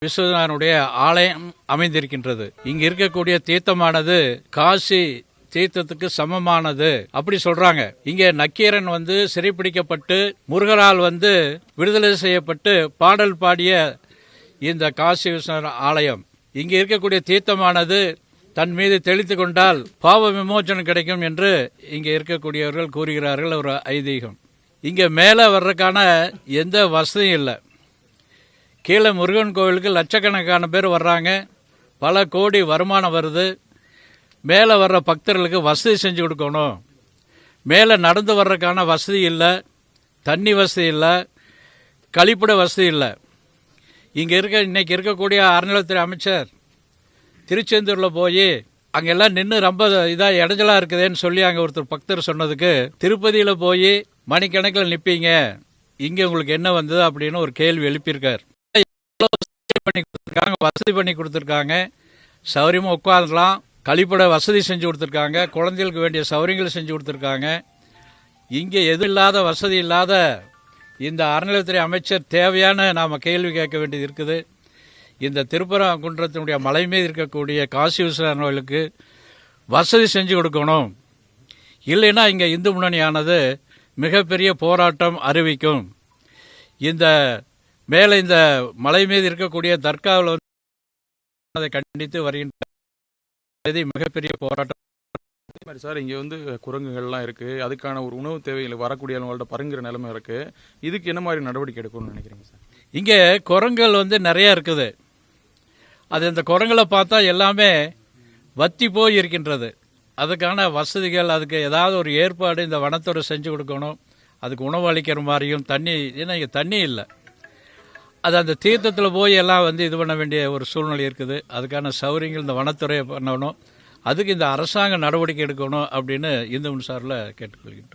விஸ்வநாதனுடைய ஆலயம் அமைந்திருக்கின்றது. இங்க இருக்கக்கூடிய தீர்த்தமானது காசி தீர்த்தத்துக்கு சமமானது அப்படி சொல்றாங்க. இங்க நக்கீரன் சிறைப்பிடிக்கப்பட்டு முருகரால் விடுதலை செய்யப்பட்டு பாடல் பாடிய இந்த காசி விஸ்வநாதர் ஆலயம், இங்க இருக்கக்கூடிய தீர்த்தமானது தன் மீது தெளித்து கொண்டால் பாவ விமோச்சனம் கிடைக்கும் என்று இங்க இருக்கக்கூடியவர்கள் கூறுகிறார்கள். ஒரு ஐதீகம். இங்க மேல வர்றதுக்கான எந்த வசதியும் இல்லை. கீழே முருகன் கோவிலுக்கு லட்சக்கணக்கான பேர் வர்றாங்க, பல கோடி வருமானம் வருது. மேலே வர்ற பக்தர்களுக்கு வசதி செஞ்சு கொடுக்கணும். மேலே நடந்து வர்றதுக்கான வசதி இல்லை, தண்ணி வசதி இல்லை, கழிப்பிட வசதி இல்லை. இங்கே இன்னைக்கு இருக்கக்கூடிய அறநிலையத்துறை அமைச்சர் திருச்செந்தூரில் போய் அங்கெல்லாம் நின்று ரொம்ப இதாக இடைஞ்சலாக இருக்குதுன்னு சொல்லி அங்கே ஒருத்தர் பக்தர் சொன்னதுக்கு, திருப்பதியில் போய் மணிக்கணக்கில் நிற்பீங்க, இங்கே உங்களுக்கு என்ன வந்தது அப்படின்னு ஒரு கேள்வி எழுப்பியிருக்கார். வசதி பண்ணி கொடுத்துருக்காங்க, சௌரியமாக உட்காந்துலாம், கழிப்பட வசதி செஞ்சு கொடுத்துருக்காங்க, குழந்தைகளுக்கு வேண்டிய சௌரியங்களை செஞ்சு கொடுத்துருக்காங்க. இங்கே எது இல்லாத வசதி இல்லாத இந்த அறநிலையத்துறை அமைச்சர் தேவையான நாம் கேள்வி கேட்க வேண்டியது இருக்குது. இந்த திருப்பரங்குன்றத்தினுடைய மலை மீது இருக்கக்கூடிய காசி விஸ்வநாதர் கோயிலுக்கு வசதி செஞ்சு கொடுக்கணும். இல்லைன்னா இங்கே இந்து முன்னணியானது மிகப்பெரிய போராட்டம் அறிவிக்கும். இந்த மேலே இந்த மலை மீது இருக்கக்கூடிய தர்காவில் அதை கண்டித்து வருகின்ற மிகப்பெரிய போராட்டம். சார், இங்கே குரங்குகள்லாம் இருக்கு, அதுக்கான ஒரு உணவு தேவைகள் வரக்கூடியவங்கள்ட்ட பருங்குற நிலைமை இருக்கு. இதுக்கு என்ன மாதிரி நடவடிக்கை எடுக்கணும்னு நினைக்கிறீங்க சார்? இங்கே குரங்குகள் நிறைய இருக்குது. அது இந்த குரங்களை பார்த்தா எல்லாமே வத்தி போய் இருக்கின்றது. அதுக்கான வசதிகள், அதுக்கு ஏதாவது ஒரு ஏற்பாடு இந்த வனத்துறை செஞ்சு கொடுக்கணும். அதுக்கு உணவு அளிக்கிற மாதிரியும் தண்ணி, ஏன்னா இங்கே தண்ணி இல்லை. அது அந்த தீர்த்தத்தில் போய் எல்லாம் இது பண்ண வேண்டிய ஒரு சூழ்நிலை இருக்குது. அதுக்கான சௌகரியங்கள் இந்த வனத்துறை பண்ணணும். அதுக்கு இந்த அரசாங்கம் நடவடிக்கை எடுக்கணும் அப்படின்னு இந்து முன் சார்பில் கேட்டுக்கொள்கின்றோம்.